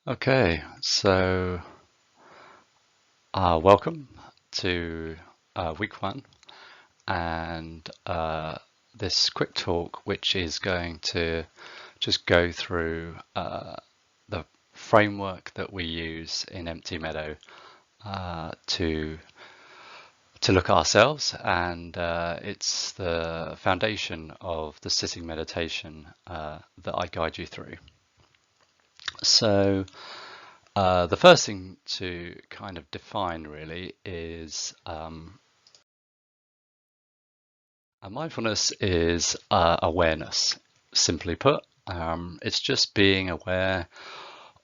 Okay, so welcome to week one and this quick talk, which is going to just go through the framework that we use in Empty Meadow to look at ourselves, and it's the foundation of the sitting meditation that I guide you through. So the first thing to kind of define really is mindfulness is awareness. Simply put, it's just being aware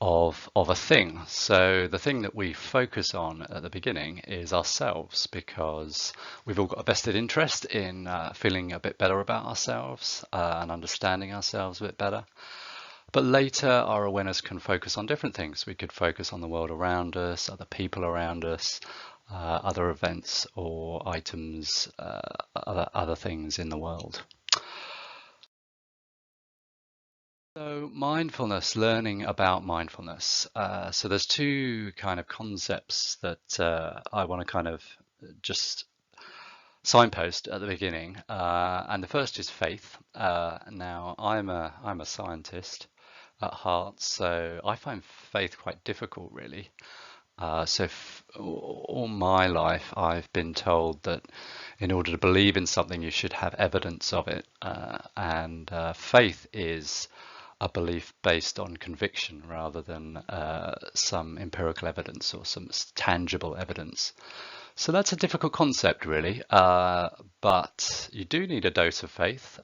of a thing. So the thing that we focus on at the beginning is ourselves, because we've all got a vested interest in feeling a bit better about ourselves and understanding ourselves a bit better. But later, our awareness can focus on different things. We could focus on the world around us, other people around us, other events or items, other things in the world. So mindfulness, learning about mindfulness. So there's two kind of concepts that I want to kind of just signpost at the beginning, and the first is faith. Now I'm a scientist at heart, so I find faith quite difficult, really. So all my life, I've been told that in order to believe in something, you should have evidence of it, and faith is a belief based on conviction rather than some empirical evidence or some tangible evidence. So that's a difficult concept, really, but you do need a dose of faith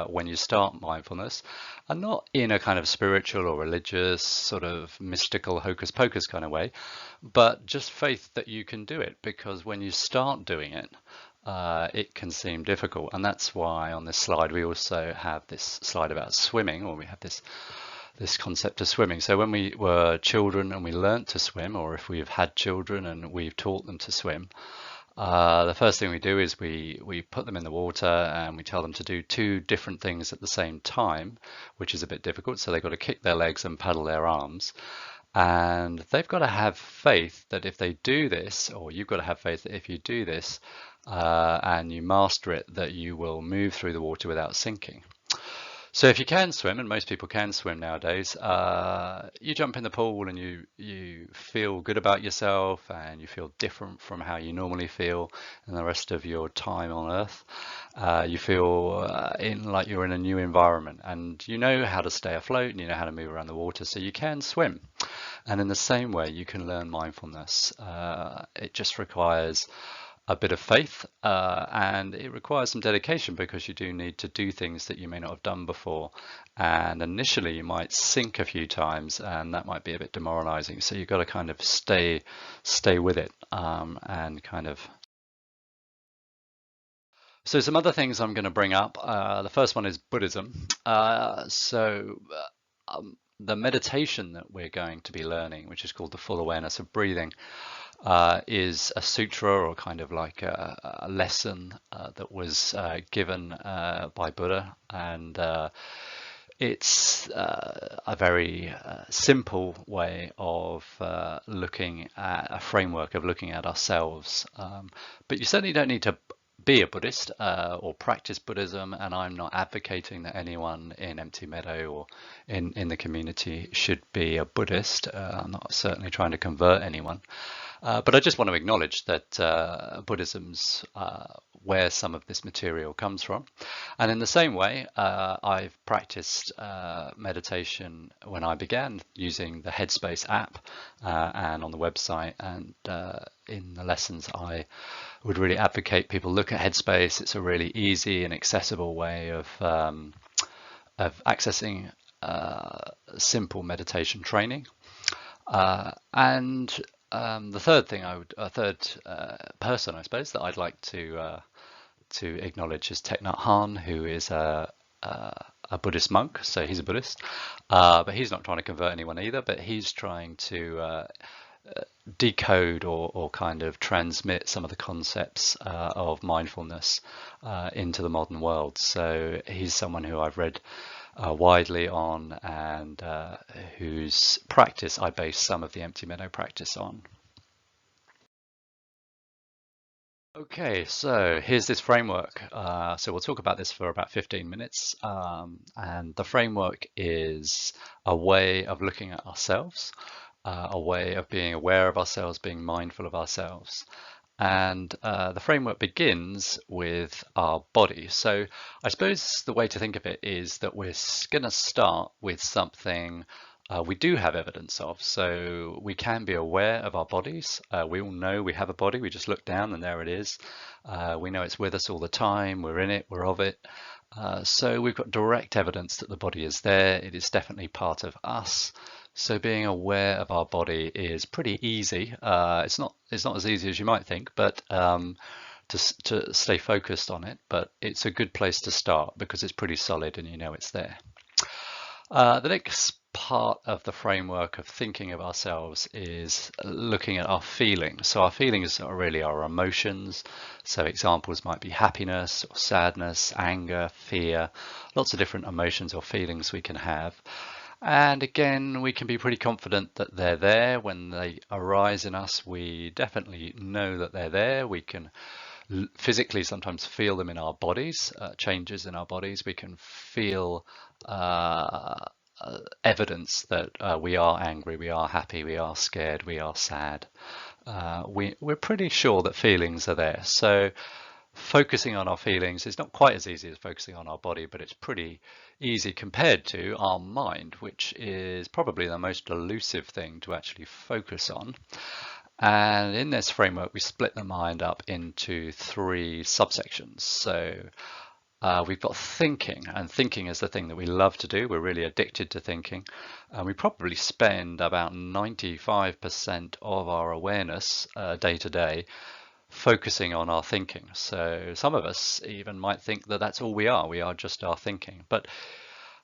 when you start mindfulness, and not in a kind of spiritual or religious, sort of mystical hocus pocus kind of way, but just faith that you can do it, because when you start doing it, it can seem difficult. And that's why on this slide we also have this slide about swimming, or we have this concept of swimming. So when we were children and we learnt to swim, or if we've had children and we've taught them to swim, the first thing we do is we put them in the water and we tell them to do two different things at the same time, which is a bit difficult. So they've got to kick their legs and paddle their arms. And they've got to have faith that if they do this, or you've got to have faith that if you do this and you master it, that you will move through the water without sinking. So if you can swim, and most people can swim nowadays, you jump in the pool and you feel good about yourself, and you feel different from how you normally feel in the rest of your time on Earth. You feel like you're in a new environment, and you know how to stay afloat, and you know how to move around the water, so you can swim. And in the same way, you can learn mindfulness. It just requires a bit of faith, and it requires some dedication, because you do need to do things that you may not have done before. And initially you might sink a few times, and that might be a bit demoralizing. So you've got to kind of stay with it, and kind of. So some other things I'm going to bring up. The first one is Buddhism. The meditation that we're going to be learning, which is called the full awareness of breathing, is a sutra, or kind of like a lesson that was given by Buddha, and it's a very simple way of looking at a framework of looking at ourselves. But you certainly don't need to be a Buddhist or practice Buddhism, and I'm not advocating that anyone in Empty Meadow or in the community should be a Buddhist. I'm not certainly trying to convert anyone. But I just want to acknowledge that Buddhism's where some of this material comes from. And in the same way, I've practiced meditation when I began using the Headspace app and on the website, and in the lessons I would really advocate people look at Headspace. It's a really easy and accessible way of accessing simple meditation training. And the third thing a third person, I suppose, that I'd like to acknowledge is Thich Nhat Hanh, who is a Buddhist monk. So he's a Buddhist, but he's not trying to convert anyone either. But he's trying to decode or kind of transmit some of the concepts of mindfulness into the modern world. So he's someone who I've read widely on, and whose practice I base some of the empty meadow practice on. Okay, so here's this framework. So we'll talk about this for about 15 minutes. And the framework is a way of looking at ourselves, a way of being aware of ourselves, being mindful of ourselves. And the framework begins with our body. So I suppose the way to think of it is that we're going to start with something we do have evidence of. So we can be aware of our bodies. We all know we have a body. We just look down and there it is. We know it's with us all the time. We're in it. We're of it. So we've got direct evidence that the body is there. It is definitely part of us. So being aware of our body is pretty easy. It's not as easy as you might think, but to stay focused on it. But it's a good place to start because it's pretty solid and you know it's there. The next part of the framework of thinking of ourselves is looking at our feelings. So our feelings are really our emotions. So examples might be happiness or sadness, anger, fear, lots of different emotions or feelings we can have. And again, we can be pretty confident that they're there. When they arise in us, we definitely know that they're there. We can physically sometimes feel them in our bodies, changes in our bodies. We can feel evidence that we are angry, we are happy, we are scared, we are sad. We're pretty sure that feelings are there. So focusing on our feelings is not quite as easy as focusing on our body, but it's pretty easy compared to our mind, which is probably the most elusive thing to actually focus on. And in this framework, we split the mind up into 3 subsections. So we've got thinking, and thinking is the thing that we love to do. We're really addicted to thinking. And we probably spend about 95% of our awareness day to day focusing on our thinking. So some of us even might think that that's all we are. We are just our thinking. But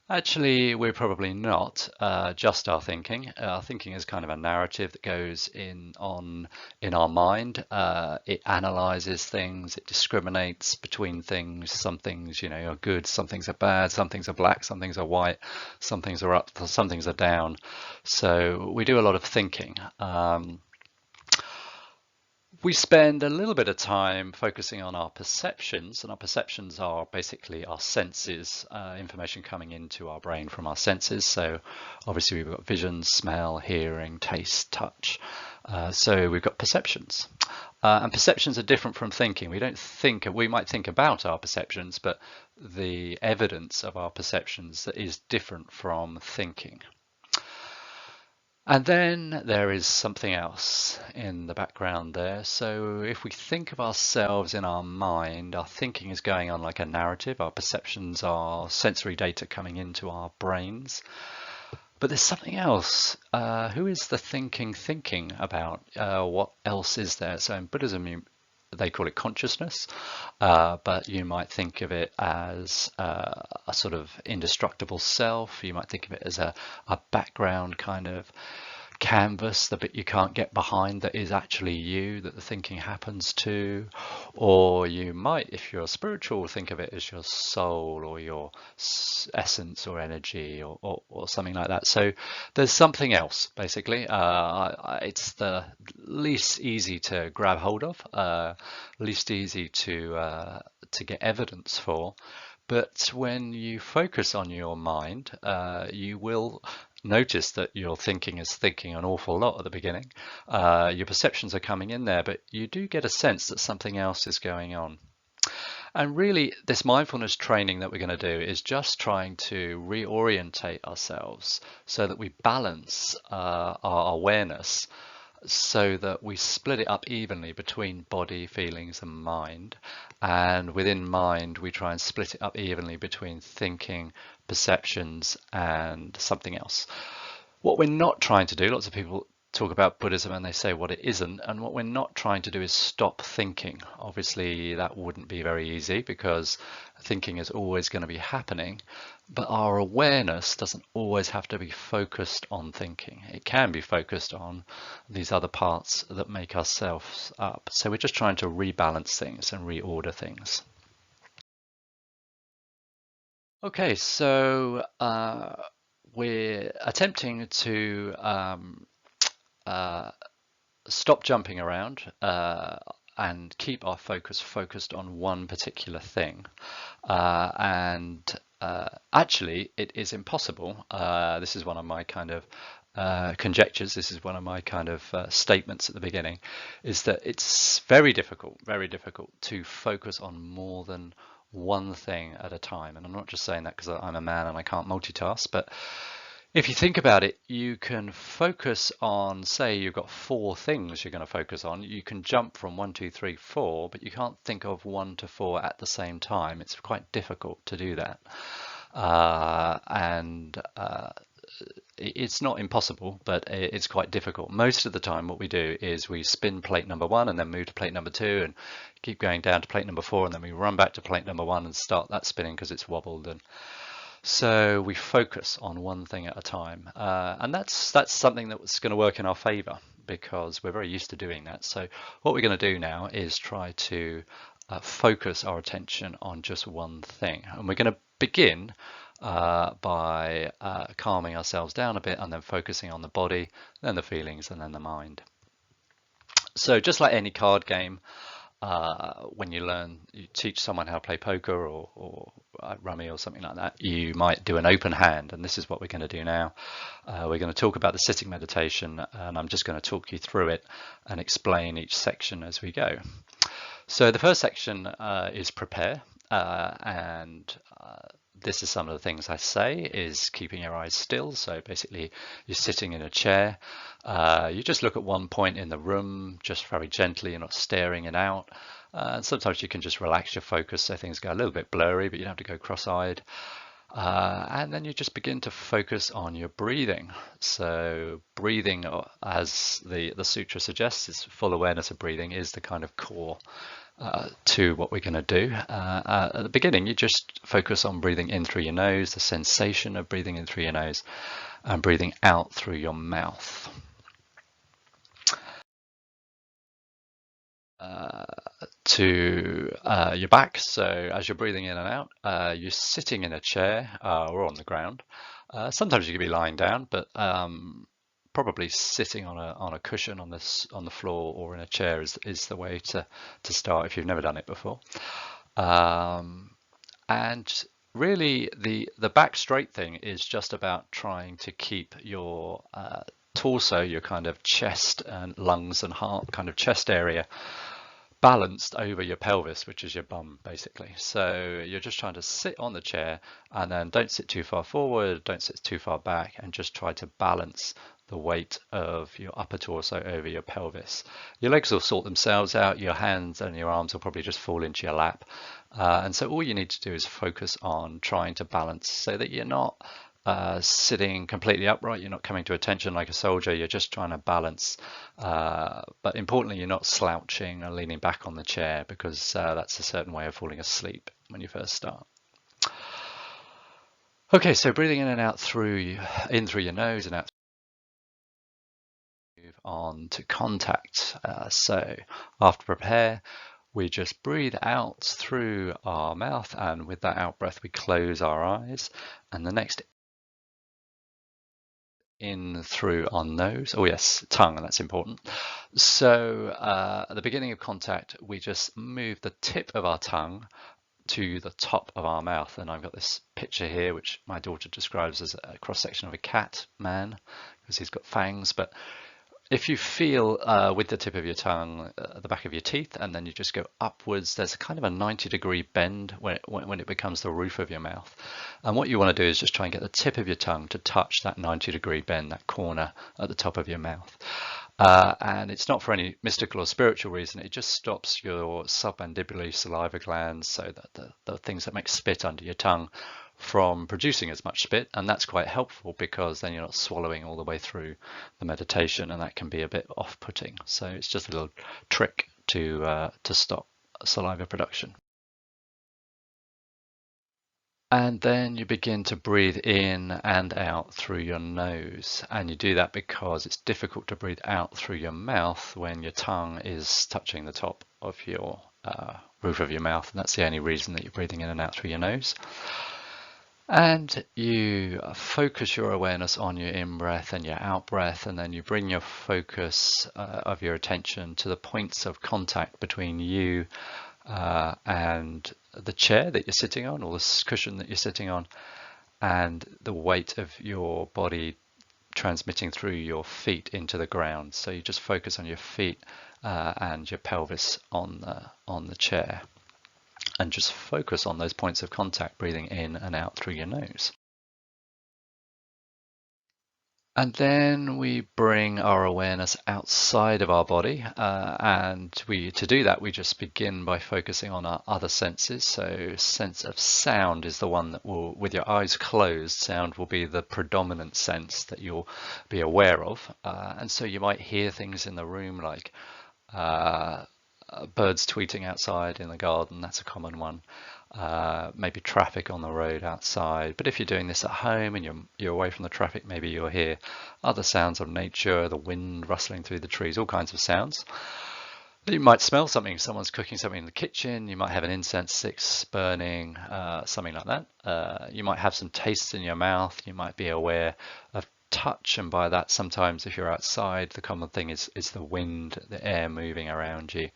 actually, we're probably not just our thinking. Our thinking is kind of a narrative that goes on in our mind. It analyzes things. It discriminates between things. Some things, are good. Some things are bad. Some things are black. Some things are white. Some things are up. Some things are down. So we do a lot of thinking. We spend a little bit of time focusing on our perceptions, and our perceptions are basically our senses, information coming into our brain from our senses. So obviously we've got vision, smell, hearing, taste, touch. So we've got perceptions. And perceptions are different from thinking. We might think about our perceptions, but the evidence of our perceptions is different from thinking. And then there is something else in the background there. So if we think of ourselves in our mind, our thinking is going on like a narrative. Our perceptions are sensory data coming into our brains. But there's something else. Who is the thinking about? What else is there? So in Buddhism, they call it consciousness, but you might think of it as a sort of indestructible self. You might think of it as a background kind of canvas, the bit you can't get behind that is actually you, that the thinking happens to. Or you might, if you're spiritual, think of it as your soul or your essence or energy or something like that. So there's something else, basically. It's the least easy to grab hold of, least easy to get evidence for. But when you focus on your mind, you will notice that your thinking is thinking an awful lot at the beginning. Your perceptions are coming in there, but you do get a sense that something else is going on. And really, this mindfulness training that we're going to do is just trying to reorientate ourselves so that we balance our awareness, so that we split it up evenly between body, feelings, and mind. And within mind, we try and split it up evenly between thinking, perceptions, and something else. What we're not trying to do, lots of people talk about Buddhism and they say what it isn't, and what we're not trying to do is stop thinking. Obviously that wouldn't be very easy because thinking is always going to be happening, but our awareness doesn't always have to be focused on thinking. It can be focused on these other parts that make ourselves up. So we're just trying to rebalance things and reorder things. Okay, so we're attempting to uh, stop jumping around and keep our focus focused on one particular thing. And actually, it is impossible. This is one of my kind of conjectures. This is one of my kind of statements at the beginning, is that it's very difficult to focus on more than one thing at a time. And I'm not just saying that because I'm a man and I can't multitask, but if you think about it, you can focus on, say, you've got four things you're going to focus on. You can jump from one, two, three, four, but you can't think of one to four at the same time. It's quite difficult to do that. And it's not impossible, but it's quite difficult. Most of the time, what we do is we spin plate number one and then move to plate number two and keep going down to plate number four, and then we run back to plate number one and start that spinning because it's wobbled. And so we focus on one thing at a time, and that's something that's going to work in our favor because we're very used to doing that. So what we're going to do now is try to focus our attention on just one thing, and we're going to begin by calming ourselves down a bit and then focusing on the body, then the feelings, and then the mind. So just like any card game, when you teach someone how to play poker or rummy or something like that, you might do an open hand, and this is what we're going to do now. We're going to talk about the sitting meditation, and I'm just going to talk you through it and explain each section as we go. So the first section is prepare, and this is some of the things I say is keeping your eyes still. So basically you're sitting in a chair, you just look at one point in the room, just very gently, you're not staring it out. And sometimes you can just relax your focus so things go a little bit blurry, but you don't have to go cross-eyed. And then you just begin to focus on your breathing. So breathing, as the sutra suggests, is full awareness of breathing is the kind of core to what we're going to do. At the beginning, you just focus on breathing in through your nose, the sensation of breathing in through your nose, and breathing out through your mouth. To your back, so as you're breathing in and out, you're sitting in a chair or on the ground. Sometimes you can be lying down, but probably sitting on a cushion on the floor or in a chair is the way to start if you've never done it before. And really, the back straight thing is just about trying to keep your torso, your kind of chest and lungs and heart kind of chest area balanced over your pelvis, which is your bum basically. So you're just trying to sit on the chair and then don't sit too far forward, don't sit too far back, and just try to balance the weight of your upper torso over your pelvis. Your legs will sort themselves out, your hands and your arms will probably just fall into your lap. And so all you need to do is focus on trying to balance so that you're not sitting completely upright, you're not coming to attention like a soldier, you're just trying to balance. But importantly, you're not slouching or leaning back on the chair, because that's a certain way of falling asleep when you first start. Okay, so breathing in and out in through your nose and out. Move on to contact. So after prepare, we just breathe out through our mouth, and with that out breath, we close our eyes. And the next in through our nose. Oh yes, tongue, and that's important. So at the beginning of contact, we just move the tip of our tongue to the top of our mouth. And I've got this picture here, which my daughter describes as a cross-section of a cat man, because he's got fangs. But if you feel with the tip of your tongue at the back of your teeth, and then you just go upwards, there's a kind of a 90-degree bend when it becomes the roof of your mouth. And what you want to do is just try and get the tip of your tongue to touch that 90-degree bend, that corner at the top of your mouth. And it's not for any mystical or spiritual reason, it just stops your submandibular saliva glands, so that the things that make spit under your tongue, from producing as much spit. And that's quite helpful because then you're not swallowing all the way through the meditation, and that can be a bit off-putting. So it's just a little trick to stop saliva production. And then you begin to breathe in and out through your nose. And you do that because it's difficult to breathe out through your mouth when your tongue is touching the top of your roof of your mouth. And that's the only reason that you're breathing in and out through your nose. And you focus your awareness on your in-breath and your out-breath, and then you bring your focus of your attention to the points of contact between you and the chair that you're sitting on, or the cushion that you're sitting on, and the weight of your body transmitting through your feet into the ground. So you just focus on your feet and your pelvis on the chair, and just focus on those points of contact, breathing in and out through your nose. And then we bring our awareness outside of our body, and to do that, we just begin by focusing on our other senses. So sense of sound is the one that will, with your eyes closed, sound will be the predominant sense that you'll be aware of. And so you might hear things in the room like birds tweeting outside in the garden, that's a common one. Maybe traffic on the road outside. But if you're doing this at home and you're away from the traffic, maybe you'll hear other sounds of nature, the wind rustling through the trees, all kinds of sounds. You might smell something, someone's cooking something in the kitchen, you might have an incense stick burning, something like that. You might have some tastes in your mouth, you might be aware of touch, and by that sometimes if you're outside, the common thing is the wind, the air moving around you.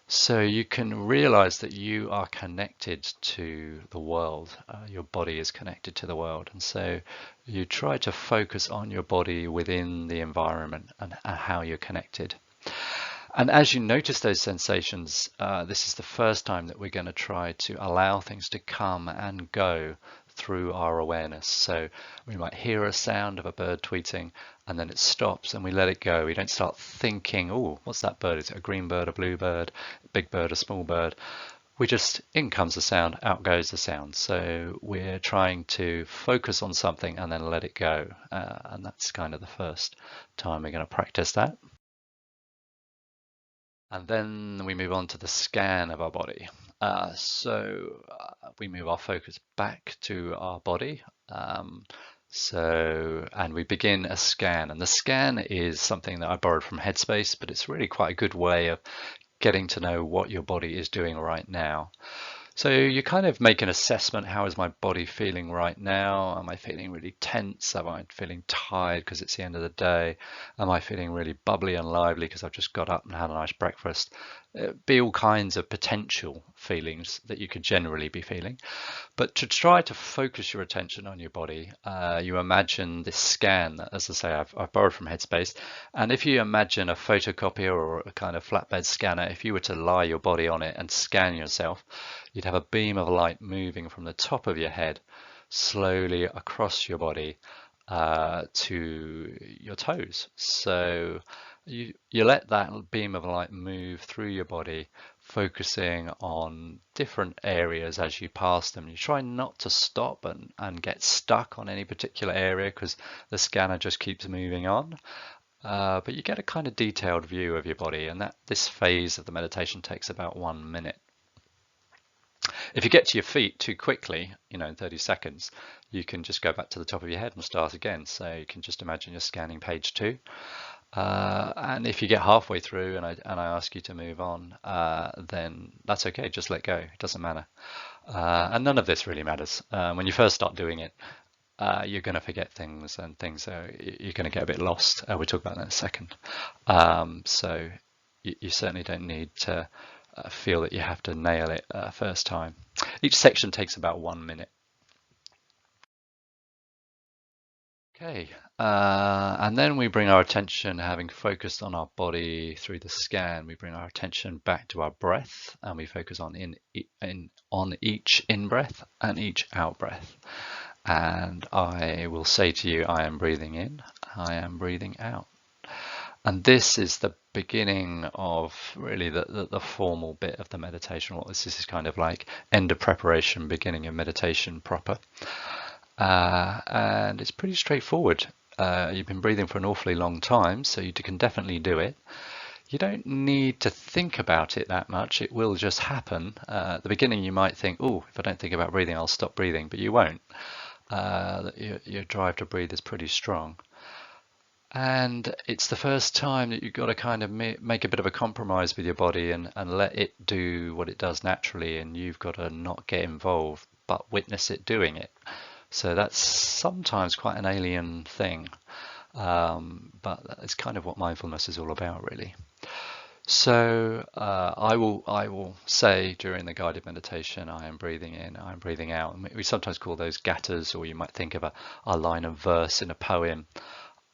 So you can realize that you are connected to the world. Your body is connected to the world. And so you try to focus on your body within the environment and how you're connected. And as you notice those sensations, this is the first time that we're going to try to allow things to come and go through our awareness. So we might hear a sound of a bird tweeting, and then it stops and we let it go. We don't start thinking, oh, what's that bird? Is it a green bird, a blue bird, a big bird, a small bird? We just, in comes the sound, out goes the sound. So we're trying to focus on something and then let it go. And that's kind of the first time we're going to practice that. And then we move on to the scan of our body. We move our focus back to our body. And we begin a scan. And the scan is something that I borrowed from Headspace, but it's really quite a good way of getting to know what your body is doing right now. So you kind of make an assessment. How is my body feeling right now? Am I feeling really tense? Am I feeling tired because it's the end of the day? Am I feeling really bubbly and lively because I've just got up and had a nice breakfast? Be all kinds of potential feelings that you could generally be feeling. But to try to focus your attention on your body, you imagine this scan that, as I say, I've borrowed from Headspace. And if you imagine a photocopier or a kind of flatbed scanner, if you were to lie your body on it and scan yourself, you'd have a beam of light moving from the top of your head slowly across your body to your toes. So you let that beam of light move through your body, focusing on different areas as you pass them. You try not to stop and get stuck on any particular area because the scanner just keeps moving on. But you get a kind of detailed view of your body, and this phase of the meditation takes about 1 minute. If you get to your feet too quickly, in 30 seconds, you can just go back to the top of your head and start again. So you can just imagine you're scanning page 2. And if you get halfway through and I ask you to move on, then that's okay, just let go, it doesn't matter. And none of this really matters. When you first start doing it, you're going to forget things, and you're going to get a bit lost. We'll talk about that in a second. So you certainly don't need to feel that you have to nail it first time. Each section takes about 1 minute. Okay, and then we bring our attention, having focused on our body through the scan, we bring our attention back to our breath, and we focus on each in-breath and each out-breath. And I will say to you, I am breathing in, I am breathing out. And this is the beginning of really the formal bit of the meditation. This is kind of like end of preparation, beginning of meditation proper. And it's pretty straightforward. You've been breathing for an awfully long time, so you can definitely do it. You don't need to think about it that much. It will just happen. At the beginning, you might think, oh, if I don't think about breathing, I'll stop breathing, but you won't. Your drive to breathe is pretty strong. And it's the first time that you've got to kind of make a bit of a compromise with your body and let it do what it does naturally, and you've got to not get involved but witness it doing it. So that's sometimes quite an alien thing, but it's kind of what mindfulness is all about, really. So I will say during the guided meditation, I am breathing in, I am breathing out. And we sometimes call those gathas, or you might think of a line of verse in a poem.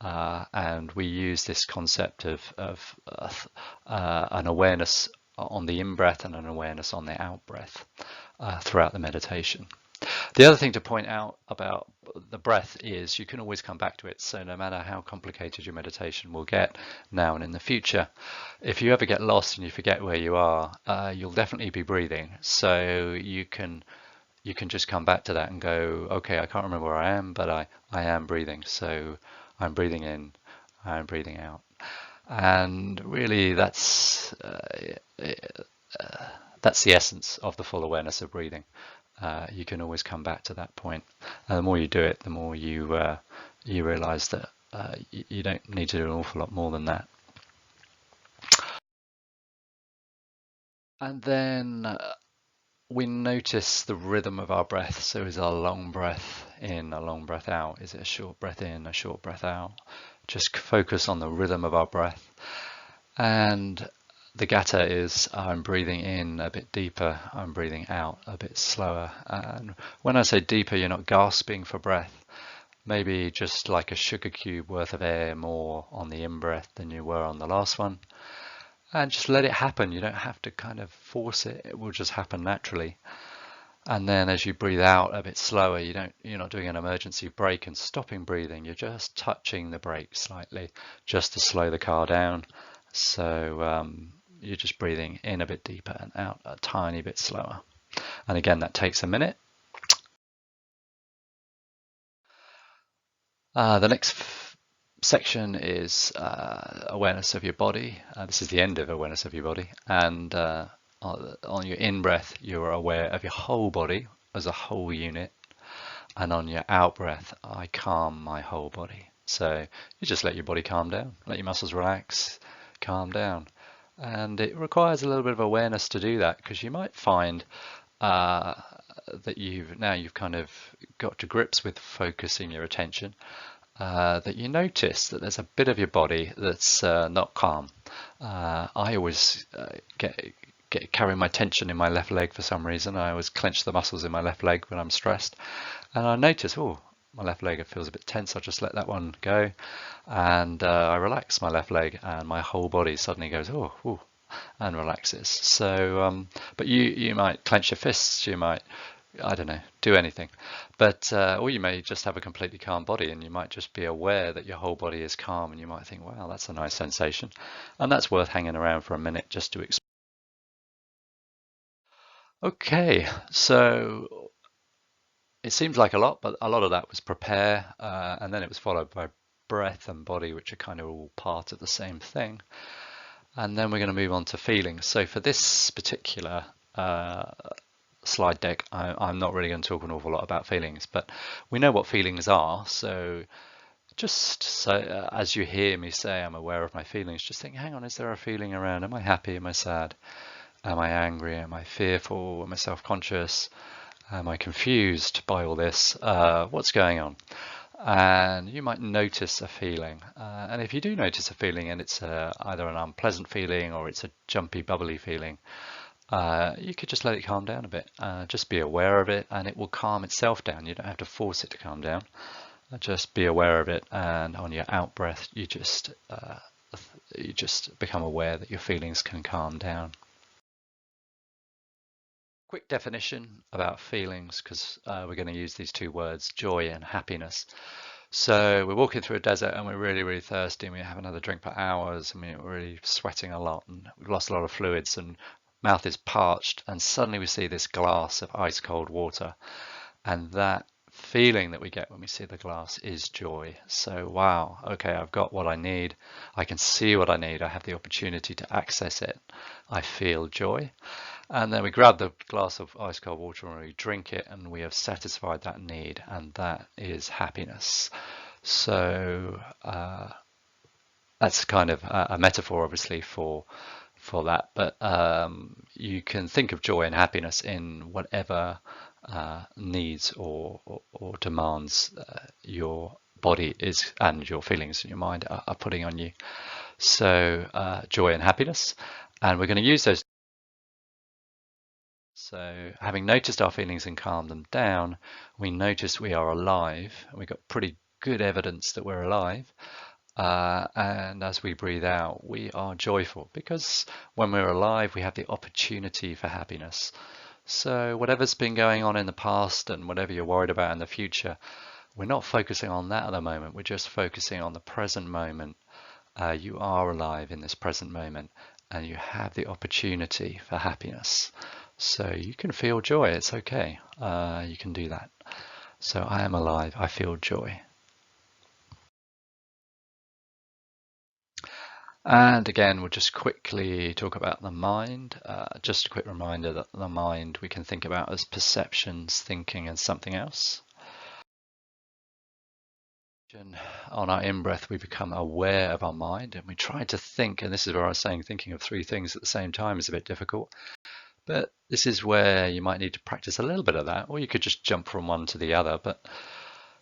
And we use this concept of an awareness on the in-breath and an awareness on the out-breath throughout the meditation. The other thing to point out about the breath is you can always come back to it. So no matter how complicated your meditation will get now and in the future, if you ever get lost and you forget where you are, you'll definitely be breathing. So you can just come back to that and go, okay, I can't remember where I am, but I am breathing. So I'm breathing in, I'm breathing out. And really that's the essence of the full awareness of breathing. You can always come back to that point. And the more you do it, the more you realize that you don't need to do an awful lot more than that. And then we notice the rhythm of our breath. So is our long breath in, a long breath out? Is it a short breath in, a short breath out? Just focus on the rhythm of our breath. And the gatha is I'm breathing in a bit deeper, I'm breathing out a bit slower. And when I say deeper, you're not gasping for breath. Maybe just like a sugar cube worth of air more on the in-breath than you were on the last one. And just let it happen. You don't have to kind of force it. It will just happen naturally. And then as you breathe out a bit slower, you're not doing an emergency brake and stopping breathing. You're just touching the brake slightly just to slow the car down. So you're just breathing in a bit deeper and out a tiny bit slower. And again, that takes a minute. The next section is awareness of your body. This is the end of awareness of your body. And on your in-breath, you're aware of your whole body as a whole unit. And on your out-breath, I calm my whole body. So you just let your body calm down, let your muscles relax, calm down. And it requires a little bit of awareness to do that, because you might find that you've kind of got to grips with focusing your attention, that you notice that there's a bit of your body that's not calm. I always carry my tension in my left leg for some reason. I always clench the muscles in my left leg when I'm stressed, and I notice, oh, my left leg feels a bit tense. I'll just let that one go, and I relax my left leg, and my whole body suddenly goes, oh, ooh, and relaxes. So, but you might clench your fists, you might, I don't know, do anything, but or you may just have a completely calm body, and you might just be aware that your whole body is calm, and you might think, wow, that's a nice sensation, and that's worth hanging around for a minute just to experience. Okay, so it seems like a lot, but a lot of that was prepare, and then it was followed by breath and body, which are kind of all part of the same thing. And then we're going to move on to feelings. So for this particular slide deck, I'm not really going to talk an awful lot about feelings, but we know what feelings are. So just so as you hear me say I'm aware of my feelings, just think, hang on, is there a feeling around? Am I happy? Am I sad? Am I angry? Am I fearful? Am I self-conscious? Am I confused by all this? What's going on? And you might notice a feeling. And if you do notice a feeling and it's either an unpleasant feeling or it's a jumpy, bubbly feeling, you could just let it calm down a bit. Just be aware of it, and it will calm itself down. You don't have to force it to calm down. Just be aware of it, and on your out breath, you just become aware that your feelings can calm down. Quick definition about feelings, because we're going to use these two words, joy and happiness. So we're walking through a desert and we're really, really thirsty, and we have another drink for hours, and we're really sweating a lot, and we've lost a lot of fluids, and mouth is parched, and suddenly we see this glass of ice cold water, and that feeling that we get when we see the glass is joy. So wow, okay, I've got what I need, I can see what I need, I have the opportunity to access it, I feel joy. And then we grab the glass of ice cold water and we drink it, and we have satisfied that need, and that is happiness. So that's kind of a metaphor, obviously, for that, but you can think of joy and happiness in whatever needs or demands your body is and your feelings and your mind are putting on you. So joy and happiness, and we're going to use those. So having noticed our feelings and calmed them down, we notice we are alive, and we've got pretty good evidence that we're alive. And as we breathe out, we are joyful, because when we're alive, we have the opportunity for happiness. So whatever's been going on in the past and whatever you're worried about in the future, we're not focusing on that at the moment. We're just focusing on the present moment. You are alive in this present moment, and you have the opportunity for happiness. So you can feel joy. It's okay. You can do that. So I am alive. I feel joy. And again, we'll just quickly talk about the mind. Just a quick reminder that the mind we can think about as perceptions, thinking, and something else. On our in-breath, we become aware of our mind, and we try to think, and this is where I was saying thinking of three things at the same time is a bit difficult. But this is where you might need to practice a little bit of that, or you could just jump from one to the other. But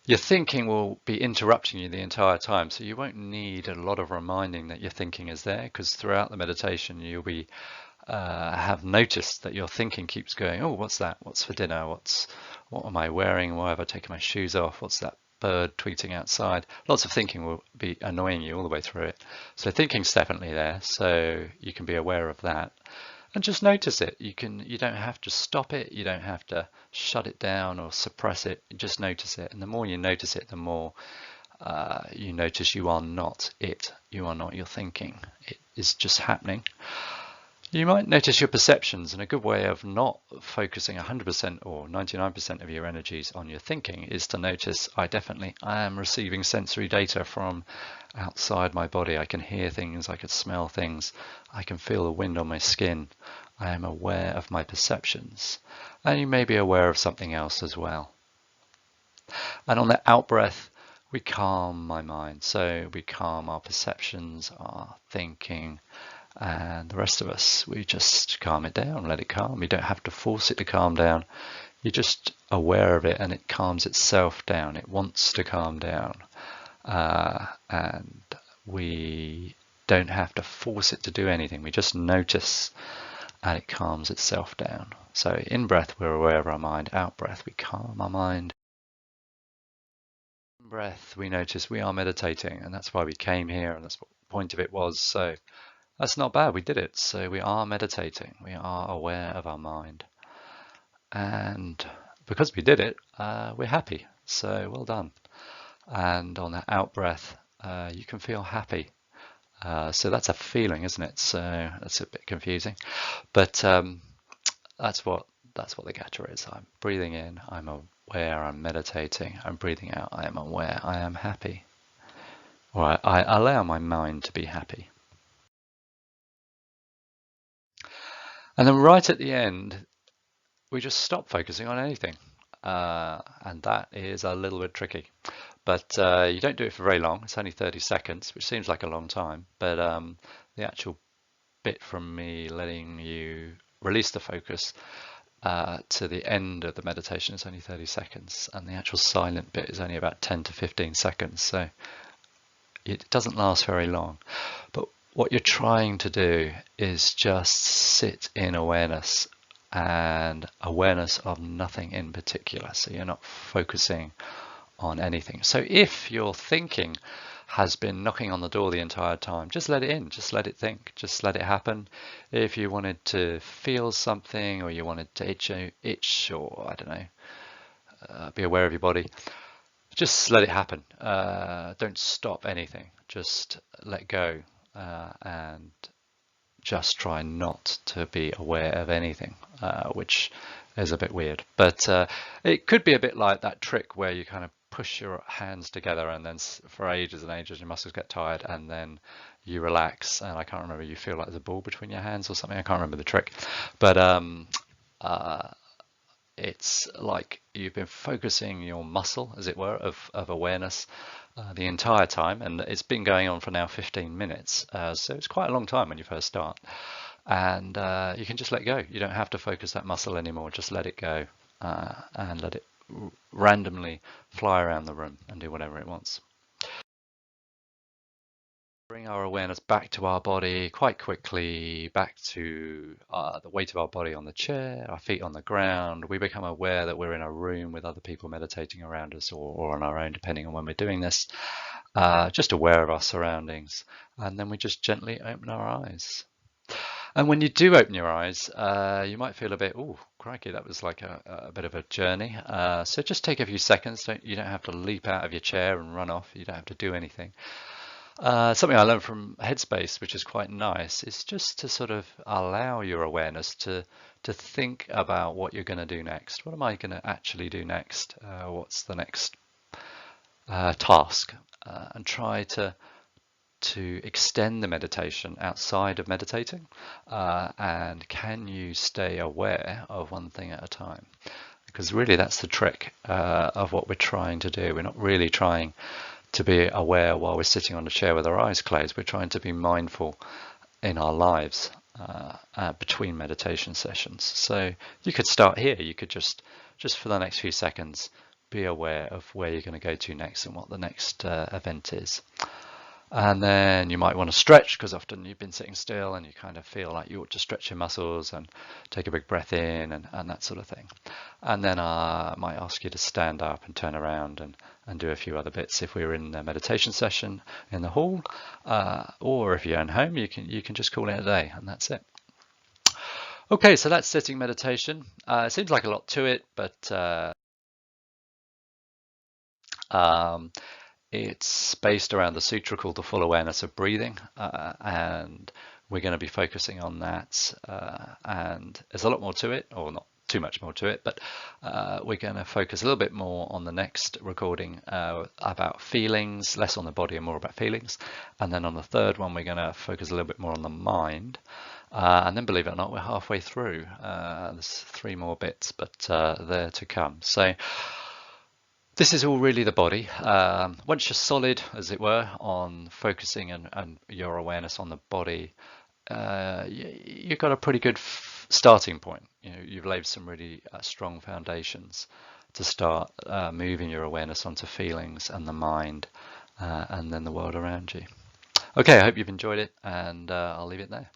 your thinking will be interrupting you the entire time, so you won't need a lot of reminding that your thinking is there, because throughout the meditation you'll be have noticed that your thinking keeps going, oh, what's that? What's for dinner? What am I wearing? Why have I taken my shoes off? What's that bird tweeting outside? Lots of thinking will be annoying you all the way through it. So thinking's definitely there, so you can be aware of that. And just notice it. You don't have to stop it. You don't have to shut it down or suppress it. You just notice it. And the more you notice it, the more you notice you are not it. You are not your thinking. It is just happening. You might notice your perceptions, and a good way of not focusing 100% or 99% of your energies on your thinking is to notice I am receiving sensory data from outside my body. I can hear things, I can smell things, I can feel the wind on my skin. I am aware of my perceptions. And you may be aware of something else as well. And on the out breath, we calm my mind. So we calm our perceptions, our thinking, and the rest of us, we just calm it down, let it calm. You don't have to force it to calm down. You're just aware of it, and it calms itself down. It wants to calm down. And we don't have to force it to do anything. We just notice, and it calms itself down. So in breath, we're aware of our mind. Out breath, we calm our mind. In breath, we notice we are meditating, and that's why we came here, and that's what the point of it was. So that's not bad, we did it. So we are meditating, we are aware of our mind. And because we did it, we're happy. So well done. And on that out breath, you can feel happy. So that's a feeling, isn't it? So that's a bit confusing. But that's what the gacha is. I'm breathing in, I'm aware, I'm meditating. I'm breathing out, I am aware, I am happy. Or I allow my mind to be happy. And then right at the end, we just stop focusing on anything. And that is a little bit tricky. But you don't do it for very long. It's only 30 seconds, which seems like a long time. But the actual bit from me letting you release the focus to the end of the meditation is only 30 seconds. And the actual silent bit is only about 10 to 15 seconds. So it doesn't last very long. But what you're trying to do is just sit in awareness, and awareness of nothing in particular. So you're not focusing on anything. So if your thinking has been knocking on the door the entire time, just let it in, just let it think, just let it happen. If you wanted to feel something, or you wanted to itch, or I don't know, be aware of your body, just let it happen. Don't stop anything, just let go. And just try not to be aware of anything, which is a bit weird. But it could be a bit like that trick where you kind of push your hands together, and then for ages and ages your muscles get tired, and then you relax, and I can't remember, you feel like there's a ball between your hands or something. I can't remember the trick, but it's like you've been focusing your muscle, as it were, of awareness the entire time, and it's been going on for now 15 minutes. So it's quite a long time when you first start. And you can just let go. You don't have to focus that muscle anymore. Just let it go. and let it randomly fly around the room and do whatever it wants. Bring our awareness back to our body quite quickly, back to the weight of our body on the chair, our feet on the ground. We become aware that we're in a room with other people meditating around us, or on our own, depending on when we're doing this. Just aware of our surroundings. And then we just gently open our eyes. And when you do open your eyes, you might feel a bit, oh, crikey, that was like a bit of a journey. So just take a few seconds. You don't have to leap out of your chair and run off. You don't have to do anything. Something I learned from Headspace, which is quite nice, is just to sort of allow your awareness to think about what you're going to do next. What am I going to actually do next? What's the next task? And try to extend the meditation outside of meditating. And can you stay aware of one thing at a time? Because really that's the trick of what we're trying to do. We're not really trying to be aware while we're sitting on a chair with our eyes closed. We're trying to be mindful in our lives between meditation sessions. So you could start here. You could just for the next few seconds be aware of where you're going to go to next and what the next event is. And then you might want to stretch, because often you've been sitting still and you kind of feel like you ought to stretch your muscles and take a big breath in and that sort of thing. And then I might ask you to stand up and turn around and do a few other bits if we were in a meditation session in the hall, or if you're at home, you can just call it a day, and that's it. Okay, so that's sitting meditation. It seems like a lot to it, but it's based around the sutra called the Full Awareness of Breathing, and we're going to be focusing on that. And there's a lot more to it, or not too much more to it, but we're going to focus a little bit more on the next recording about feelings, less on the body and more about feelings. And then on the third one, we're going to focus a little bit more on the mind. And then, believe it or not, we're halfway through. There's 3 more bits, but they're to come. So this is all really the body. Once you're solid, as it were, on focusing and your awareness on the body, you've got a pretty good starting point. You've laid some really strong foundations to start moving your awareness onto feelings and the mind, and then the world around you. Okay, I hope you've enjoyed it, and I'll leave it there.